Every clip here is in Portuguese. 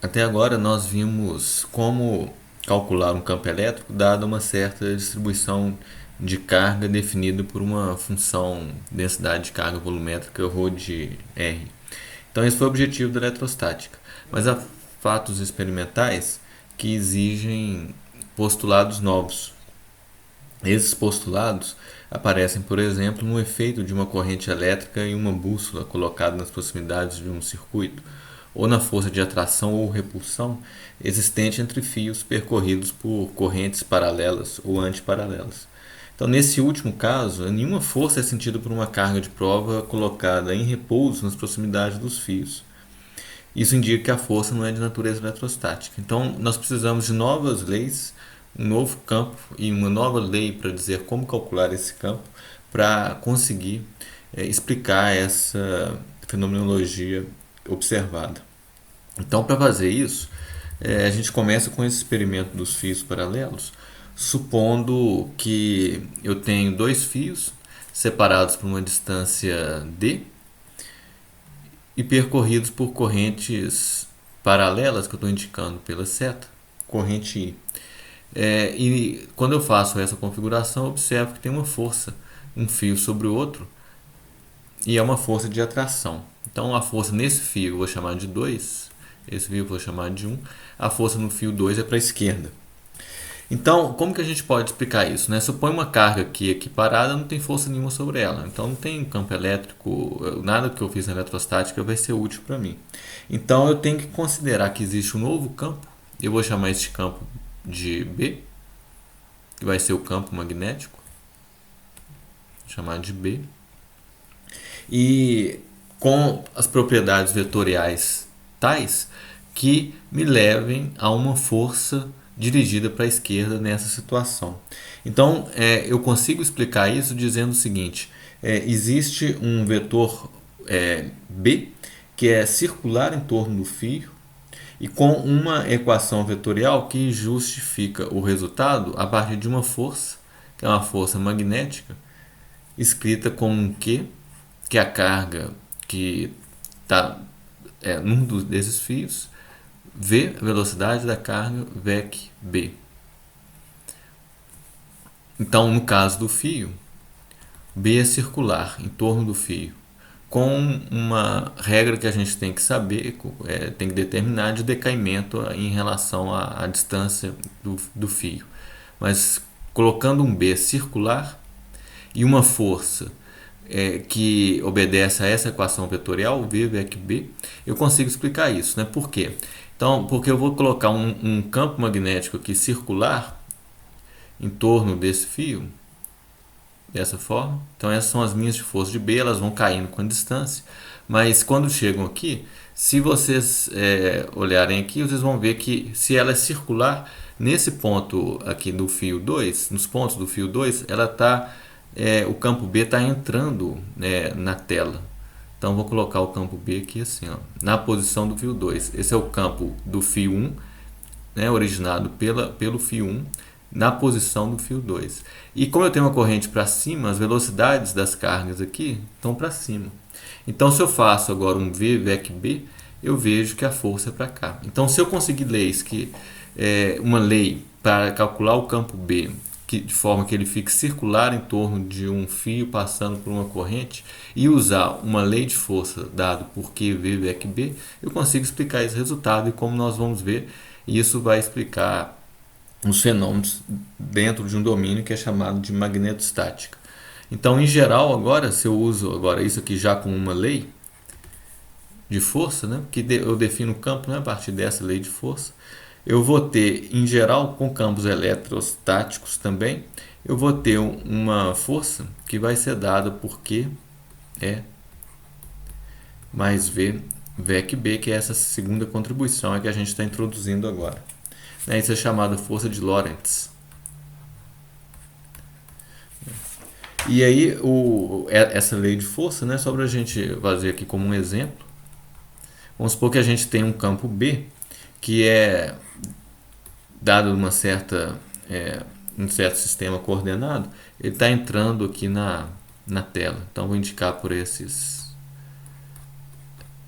Até agora nós vimos como calcular um campo elétrico dada uma certa distribuição de carga definida por uma função densidade de carga volumétrica ρ de R. Então esse foi o objetivo da eletrostática. Mas há fatos experimentais que exigem postulados novos. Esses postulados aparecem, por exemplo, no efeito de uma corrente elétrica em uma bússola colocada nas proximidades de um circuito, ou na força de atração ou repulsão existente entre fios percorridos por correntes paralelas ou antiparalelas. Então, nesse último caso, nenhuma força é sentida por uma carga de prova colocada em repouso nas proximidades dos fios. Isso indica que a força não é de natureza eletrostática. Então, nós precisamos de novas leis, um novo campo e uma nova lei para dizer como calcular esse campo para conseguir explicar essa fenomenologia observada. Então, para fazer isso, a gente começa com esse experimento dos fios paralelos, supondo que eu tenho dois fios separados por uma distância d e percorridos por correntes paralelas que eu estou indicando pela seta, corrente I. E quando eu faço essa configuração, eu observo que tem uma força, um fio sobre o outro, e é uma força de atração. Então a força nesse fio eu vou chamar de 2, esse fio eu vou chamar de 1, a força no fio 2 é para a esquerda. Então, como que a gente pode explicar isso? Né? Supõe uma carga aqui parada, não tem força nenhuma sobre ela. Então, não tem campo elétrico, nada que eu fiz na eletrostática vai ser útil para mim. Então, eu tenho que considerar que existe um novo campo. Eu vou chamar este campo de B, que vai ser o campo magnético. Vou chamar de B. E com as propriedades vetoriais tais que me levem a uma força dirigida para a esquerda nessa situação. Então, eu consigo explicar isso dizendo o seguinte: existe um vetor B que é circular em torno do fio e com uma equação vetorial que justifica o resultado a partir de uma força, que é uma força magnética, escrita como um Q, que é a carga que está num desses fios, V, a velocidade da carga, VEC B. Então, no caso do fio, B é circular em torno do fio, com uma regra que a gente tem que saber, tem que determinar de decaimento em relação à distância do fio. Mas colocando um B circular e uma força que obedece a essa equação vetorial, V, VEC B, eu consigo explicar isso. Né? Por quê? Então, porque eu vou colocar um campo magnético aqui circular em torno desse fio, dessa forma. Então, essas são as linhas de força de B, elas vão caindo com a distância. Mas quando chegam aqui, se vocês olharem aqui, vocês vão ver que se ela é circular, nesse ponto aqui do fio 2, nos pontos do fio 2, ela tá, o campo B está entrando na tela. Então, vou colocar o campo B aqui assim, ó, na posição do fio 2. Esse é o campo do fio 1, originado pelo fio 1, na posição do fio 2. E como eu tenho uma corrente para cima, as velocidades das cargas aqui estão para cima. Então, se eu faço agora um V, VEC B, eu vejo que a força é para cá. Então, se eu conseguir leis que uma lei para calcular o campo B de forma que ele fique circular em torno de um fio passando por uma corrente e usar uma lei de força dado por QV, VEC B, eu consigo explicar esse resultado e como nós vamos ver, isso vai explicar os fenômenos dentro de um domínio que é chamado de magnetostática. Então, em geral, agora, se eu uso agora isso aqui já com uma lei de força, né, que eu defino o campo, né, a partir dessa lei de força, eu vou ter, em geral, com campos eletrostáticos também, eu vou ter uma força que vai ser dada por Q mais V, VEC B, que é essa segunda contribuição que a gente está introduzindo agora. Isso é chamado força de Lorentz. E aí, essa lei de força, né, só para a gente fazer aqui como um exemplo, vamos supor que a gente tem um campo B que é dado um certo sistema coordenado, ele está entrando aqui na tela. Então, vou indicar por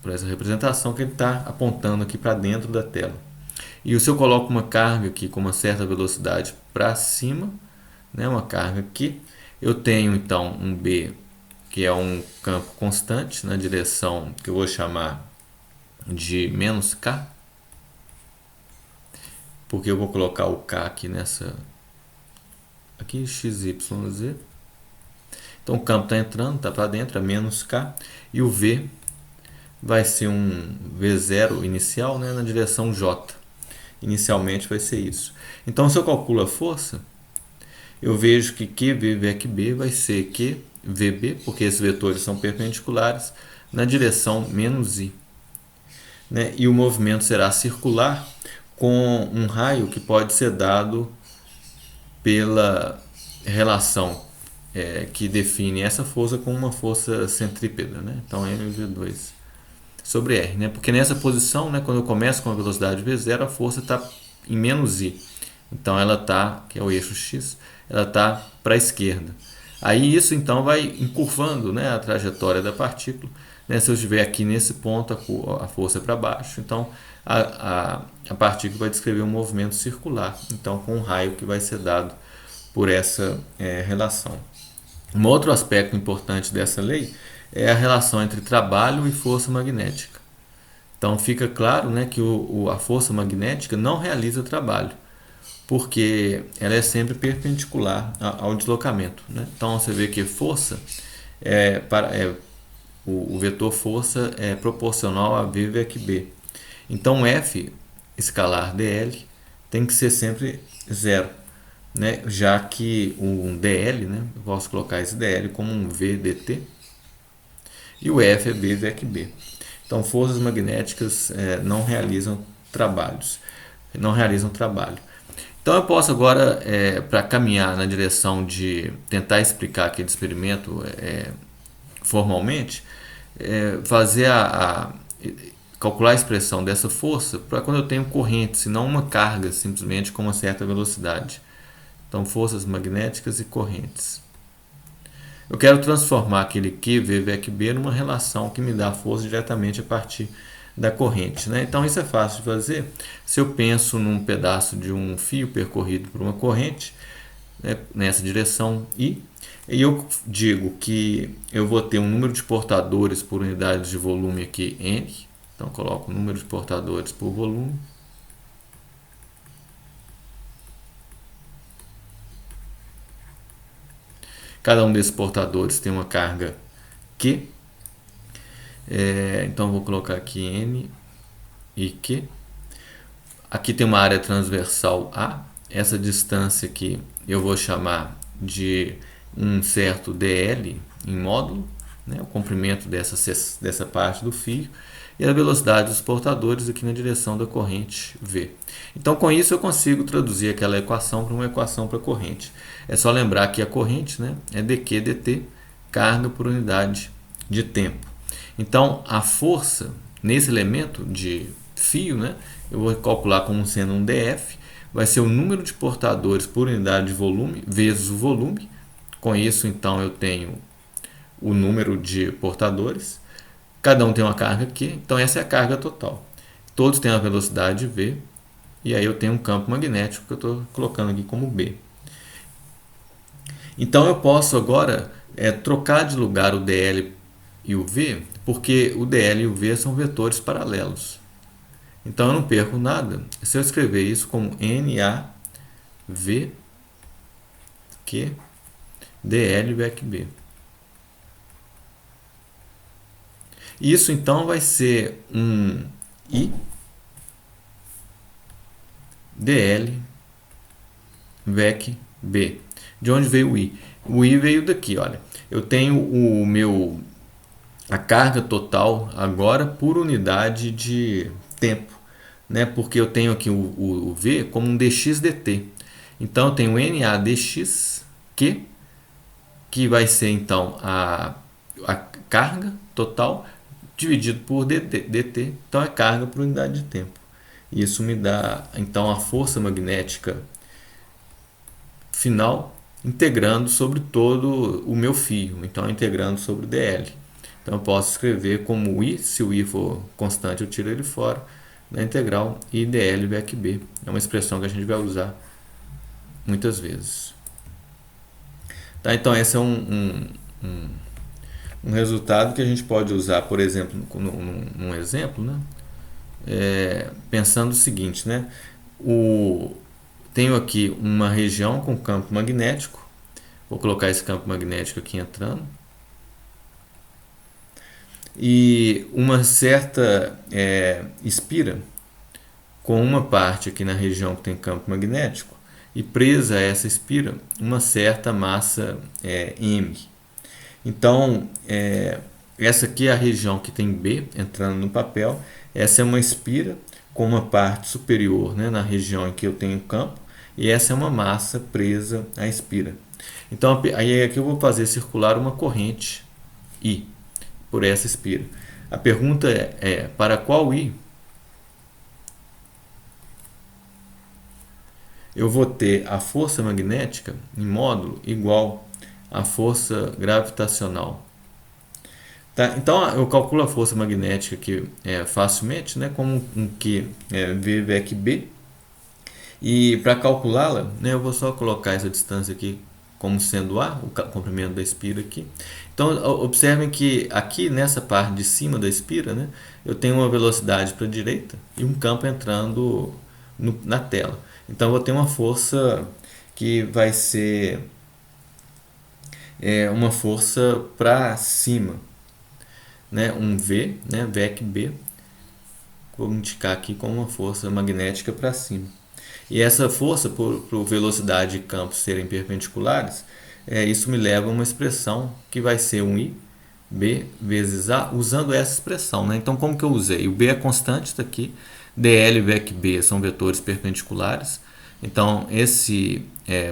por essa representação que ele está apontando aqui para dentro da tela. E se eu coloco uma carga aqui com uma certa velocidade para cima, né, uma carga aqui, eu tenho então um B, que é um campo constante na direção que eu vou chamar de menos K, porque eu vou colocar o K aqui nessa, aqui XYZ. Então o campo está entrando, está para dentro, é menos K, e o V vai ser um V0 inicial, né, na direção J. Inicialmente vai ser isso. Então se eu calculo a força, eu vejo que QV VEC B vai ser QVB, porque esses vetores são perpendiculares, na direção menos I. Né? E o movimento será circular com um raio que pode ser dado pela relação que define essa força com uma força centrípeta. Né? Então mv2 sobre R. Né? Porque nessa posição, né, quando eu começo com a velocidade V0, a força está em menos I. Então ela está, que é o eixo X, ela está para a esquerda. Aí isso então vai encurvando, né, a trajetória da partícula. Né? Se eu estiver aqui nesse ponto, a força é para baixo, então a partícula vai descrever um movimento circular, então com um raio que vai ser dado por essa relação. Um outro aspecto importante dessa lei é a relação entre trabalho e força magnética. Então fica claro, né, que a força magnética não realiza trabalho, porque ela é sempre perpendicular ao deslocamento. Né? Então você vê que força o vetor força é proporcional a V VEC B. Então F escalar dl tem que ser sempre zero, né? Já que um dl, né, eu posso colocar esse dl como um V dt, e o F é V VEC B. Então forças magnéticas não realizam trabalhos, não realizam trabalho. Então eu posso agora, para caminhar na direção de tentar explicar aquele experimento formalmente, fazer calcular a expressão dessa força para quando eu tenho correntes, e não uma carga simplesmente com uma certa velocidade. Então forças magnéticas e correntes. Eu quero transformar aquele Q, V, VEC B numa relação que me dá força diretamente a partir da corrente. Né? Então isso é fácil de fazer. Se eu penso num pedaço de um fio percorrido por uma corrente, né, nessa direção I, e eu digo que eu vou ter um número de portadores por unidade de volume aqui, N. Então coloco o número de portadores por volume. Cada um desses portadores tem uma carga Q. Então eu vou colocar aqui N e Q. Aqui tem uma área transversal A. Essa distância aqui eu vou chamar de um certo dl em módulo, né, o comprimento dessa parte do fio, e a velocidade dos portadores aqui na direção da corrente V. Então com isso eu consigo traduzir aquela equação para uma equação para corrente. É só lembrar que a corrente, né, é dq dt, carga por unidade de tempo. Então a força nesse elemento de fio, né, eu vou calcular como sendo um df, vai ser o número de portadores por unidade de volume vezes o volume. Com isso, então, eu tenho o número de portadores. Cada um tem uma carga Q, então essa é a carga total. Todos têm a velocidade V, e aí eu tenho um campo magnético que eu estou colocando aqui como B. Então eu posso agora trocar de lugar o dl e o V, porque o dl e o V são vetores paralelos. Então eu não perco nada se eu escrever isso como NAV Q dl VEC B. Isso então vai ser um I dl VEC B. De onde veio o I? O I veio daqui, olha. Eu tenho a carga total agora por unidade de tempo, né? Porque eu tenho aqui o V como um dx dt. Então eu tenho NA dx que vai ser então a carga total dividido por dt. Então é carga por unidade de tempo. Isso me dá então a força magnética final integrando sobre todo o meu fio, então integrando sobre dl. Então eu posso escrever como I, se o I for constante eu tiro ele fora, na integral I dl vec b. É uma expressão que a gente vai usar muitas vezes. Tá, então esse é um resultado que a gente pode usar, por exemplo, num exemplo, né? Pensando o seguinte, né? Tenho aqui uma região com campo magnético, vou colocar esse campo magnético aqui entrando, e uma certa espira com uma parte aqui na região que tem campo magnético e presa a essa espira uma certa massa M. Então, essa aqui é a região que tem B entrando no papel. Essa é uma espira com uma parte superior, né, na região em que eu tenho campo, e essa é uma massa presa à espira. Então, aí aqui eu vou fazer circular uma corrente I por essa espira. A pergunta é para qual I eu vou ter a força magnética em módulo igual à força gravitacional. Tá? Então eu calculo a força magnética aqui facilmente, né, como um Q V vec B. E para calculá-la, né, eu vou só colocar essa distância aqui como sendo A, o comprimento da espira aqui. Então observem que aqui nessa parte de cima da espira, né, eu tenho uma velocidade para a direita e um campo entrando na tela. Então eu vou ter uma força que vai ser uma força para cima, né, um V, né, vec B, vou indicar aqui como uma força magnética para cima. E essa força, por velocidade e campo serem perpendiculares, isso me leva a uma expressão que vai ser um I B vezes A, usando essa expressão, né? Então, como que eu usei? O B é constante, está aqui. dl vec B são vetores perpendiculares. Então, esse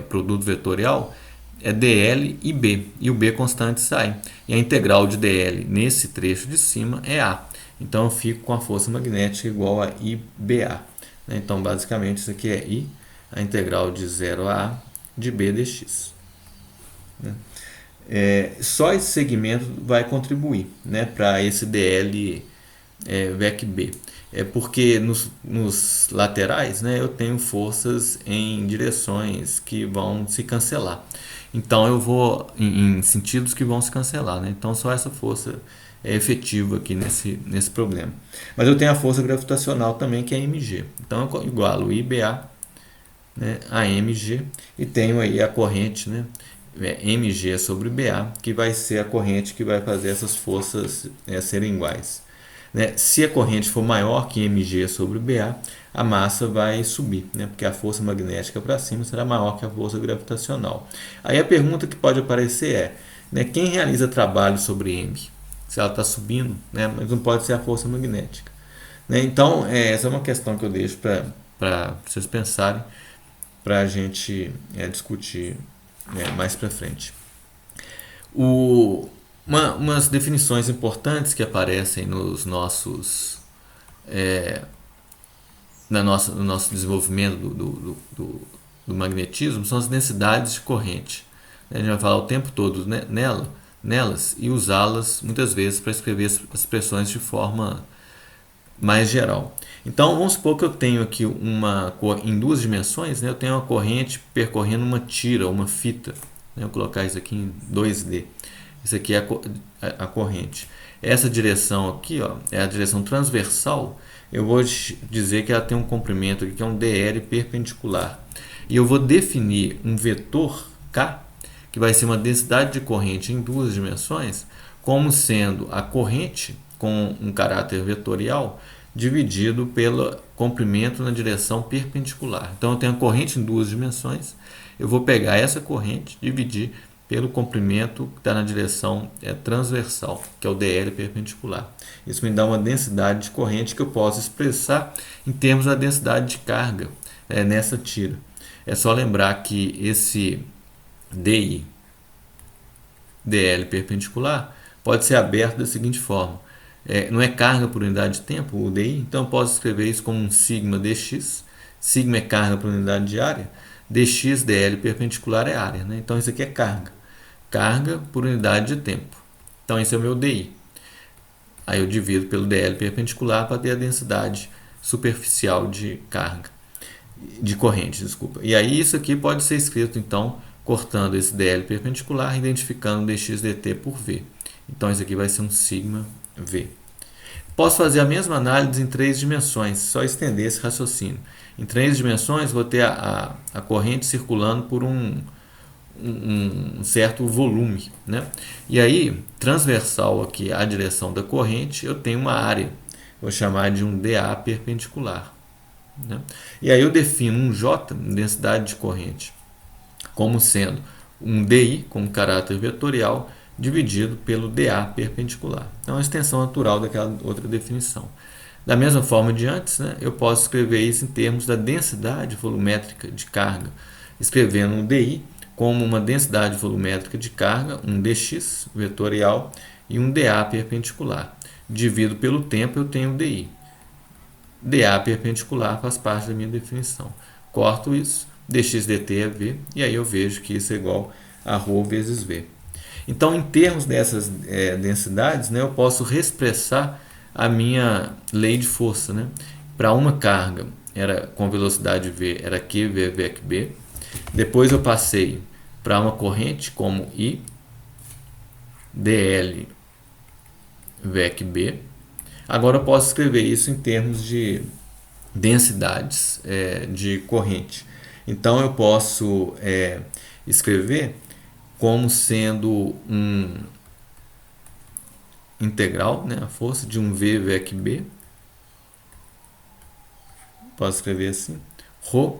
produto vetorial é dl e B, e o B constante sai. E a integral de dl nesse trecho de cima é A. Então, eu fico com a força magnética igual a IBA. Então, basicamente, isso aqui é I, a integral de 0 a A de B dx. Só esse segmento vai contribuir, né, para esse dl vec B. Porque nos laterais, né, eu tenho forças em direções que vão se cancelar. Então eu vou em sentidos que vão se cancelar, né? Então só essa força é efetiva aqui nesse problema. Mas eu tenho a força gravitacional também, que é mg. Então eu igualo IBA, né, a mg, e tenho aí a corrente, né, mg sobre BA, que vai ser a corrente que vai fazer essas forças serem iguais. Né? Se a corrente for maior que mg sobre BA, a massa vai subir, né? Porque a força magnética para cima será maior que a força gravitacional. Aí a pergunta que pode aparecer é, né, quem realiza trabalho sobre M? Se ela está subindo, né? Mas não pode ser a força magnética. Né? Então, essa é uma questão que eu deixo para vocês pensarem, para a gente discutir mais para frente. Umas definições importantes que aparecem nos nossos no nosso desenvolvimento do magnetismo são as densidades de corrente. A gente vai falar o tempo todo nelas e usá-las muitas vezes para escrever as expressões de forma mais geral. Então vamos supor que eu tenho aqui em duas dimensões, né, eu tenho uma corrente percorrendo uma tira, uma fita. Né, eu vou colocar isso aqui em 2D. Isso aqui é a corrente. Essa direção aqui, ó, é a direção transversal. Eu vou dizer que ela tem um comprimento aqui que é um dl perpendicular. E eu vou definir um vetor K, que vai ser uma densidade de corrente em duas dimensões, como sendo a corrente com um caráter vetorial dividido pelo comprimento na direção perpendicular. Então eu tenho a corrente em duas dimensões, eu vou pegar essa corrente, dividir pelo comprimento que está na direção transversal, que é o dl perpendicular. Isso me dá uma densidade de corrente que eu posso expressar em termos da densidade de carga nessa tira. É só lembrar que esse DI, dl perpendicular, pode ser aberto da seguinte forma. Não é carga por unidade de tempo, o DI, então eu posso escrever isso como um sigma dx. Sigma é carga por unidade de área, dx dl perpendicular é área, né? Então isso aqui é carga por unidade de tempo. Então esse é o meu DI. Aí eu divido pelo dl perpendicular para ter a densidade superficial de carga, de corrente, desculpa. E aí isso aqui pode ser escrito, então, cortando esse dl perpendicular, identificando dx dt por v. Então isso aqui vai ser um sigma v. Posso fazer a mesma análise em 3 dimensões, só estender esse raciocínio. Em 3 dimensões, vou ter a corrente circulando por um certo volume, né? E aí, transversal aqui à direção da corrente, eu tenho uma área, vou chamar de um dA perpendicular, né? E aí eu defino um J, densidade de corrente, como sendo um DI, como caráter vetorial, dividido pelo dA perpendicular. Então, a extensão natural daquela outra definição. Da mesma forma de antes, né, eu posso escrever isso em termos da densidade volumétrica de carga, escrevendo um DI como uma densidade volumétrica de carga, um dx vetorial e um dA perpendicular. Divido pelo tempo, eu tenho DI. dA perpendicular faz parte da minha definição. Corto isso, dx dt é v, e aí eu vejo que isso é igual a ρ vezes v. Então, em termos dessas densidades, né, eu posso reexpressar a minha lei de força, né? Para uma carga era com velocidade v era q vec b. Depois eu passei para uma corrente como I dl vec b. Agora eu posso escrever isso em termos de densidades de corrente. Então eu posso escrever como sendo um integral, né, a força de um v vec b. Posso escrever assim, ρ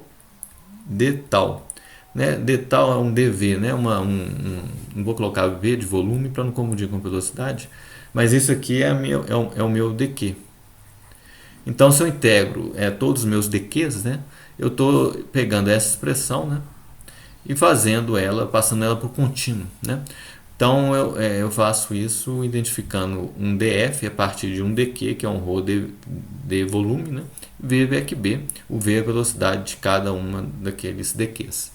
d tal. Né? D tal é um dv, né? Não vou colocar v de volume para não confundir com velocidade, mas isso aqui é o meu dq. Então, se eu integro todos os meus dqs, né, eu estou pegando essa expressão, né, e fazendo ela, passando ela por contínuo, né? Então eu faço isso identificando um df a partir de um dq, que é um ρ de volume, né? V vec b, o v é a velocidade de cada uma daqueles dqs.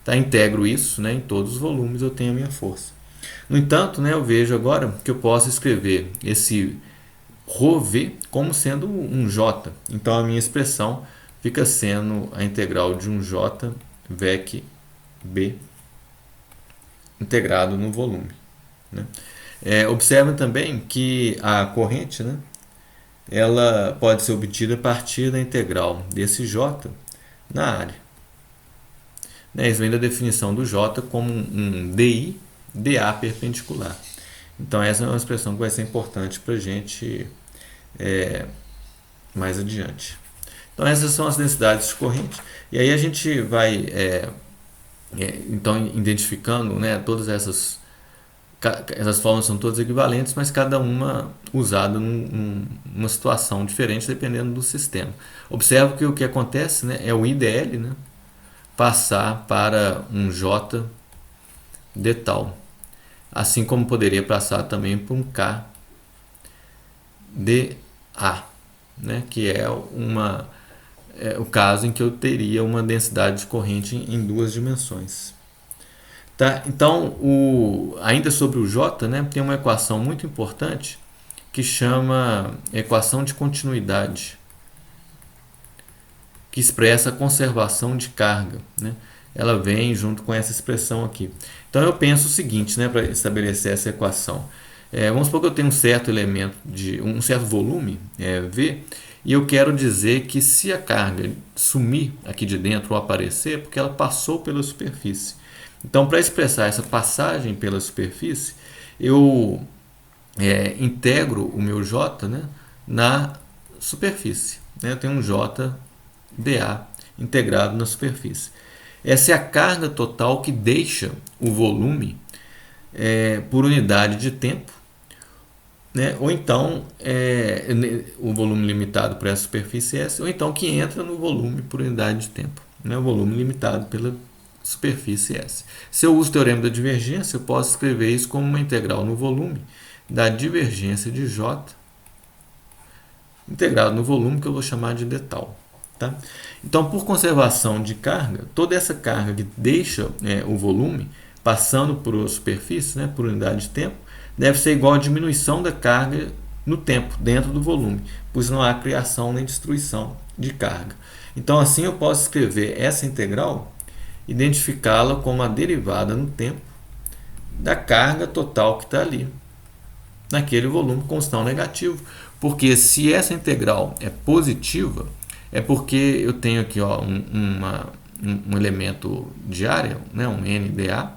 Tá? Integro isso, né, em todos os volumes, eu tenho a minha força. No entanto, né, eu vejo agora que eu posso escrever esse ρv como sendo um j. Então a minha expressão fica sendo a integral de um j vec b integrado no volume, né? Observem também que a corrente, né, ela pode ser obtida a partir da integral desse j na área. Isso vem da definição do j como um DI dA perpendicular. Então essa é uma expressão que vai ser importante para a gente mais adiante. Então essas são as densidades de corrente. E aí a gente vai então identificando, né, todas essas fórmulas são todas equivalentes, mas cada uma usada numa situação diferente dependendo do sistema. Observe que o que acontece, né, é o IDL, né, passar para um J de tal, assim como poderia passar também para um K de A, né, que é o caso em que eu teria uma densidade de corrente em 2 dimensões. Tá? Então, ainda sobre o J, né, tem uma equação muito importante que chama equação de continuidade, que expressa a conservação de carga, né? Ela vem junto com essa expressão aqui. Então eu penso o seguinte, né, para estabelecer essa equação. Vamos supor que eu tenho um certo elemento um certo volume, V, e eu quero dizer que se a carga sumir aqui de dentro ou aparecer, é porque ela passou pela superfície. Então, para expressar essa passagem pela superfície, eu integro o meu J, né, na superfície. Eu tenho um J dA integrado na superfície. Essa é a carga total que deixa o volume por unidade de tempo, né? Ou então o volume limitado para essa superfície S, ou então que entra no volume por unidade de tempo, né? O volume limitado pela superfície S. Se eu uso o teorema da divergência, eu posso escrever isso como uma integral no volume da divergência de J integrado no volume, que eu vou chamar de d tal. Tá? Então, por conservação de carga, toda essa carga que deixa o volume passando por a superfície, né, por unidade de tempo, deve ser igual à diminuição da carga no tempo, dentro do volume, pois não há criação nem destruição de carga. Então, assim eu posso escrever essa integral, identificá-la como a derivada no tempo da carga total que está ali, naquele volume com sinal negativo. Porque se essa integral é positiva, é porque eu tenho aqui ó, um elemento de área, né, um NDA,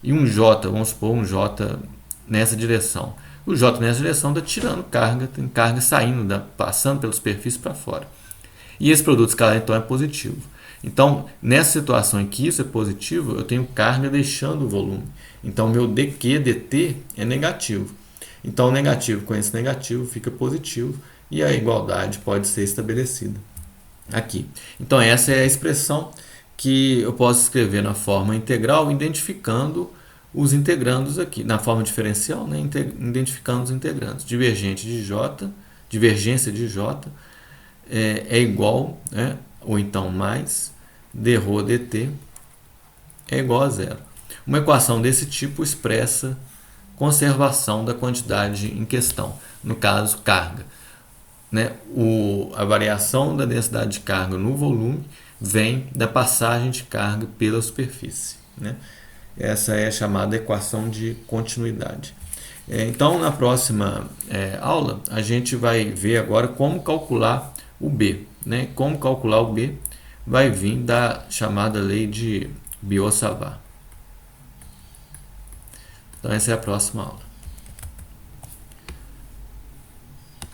e um J, vamos supor um J nessa direção. O J nessa direção está tirando carga, tem carga saindo, passando pela superfície para fora. E esse produto escalar então é positivo. Então, nessa situação em que isso é positivo, eu tenho carga deixando o volume. Então, meu dq dt é negativo. Então, o negativo com esse negativo fica positivo e a igualdade pode ser estabelecida aqui. Então, essa é a expressão que eu posso escrever na forma integral, identificando os integrandos aqui. Na forma diferencial, né, identificando os integrandos. Divergente de J, divergência de J é igual, né, ou então mais, dρ dt é igual a zero. Uma equação desse tipo expressa conservação da quantidade em questão, no caso, carga. Né? A variação da densidade de carga no volume vem da passagem de carga pela superfície. Né? Essa é a chamada equação de continuidade. Então, na próxima aula, a gente vai ver agora como calcular o B. Né? Como calcular o B vai vir da chamada lei de Biot-Savart. Então, essa é a próxima aula.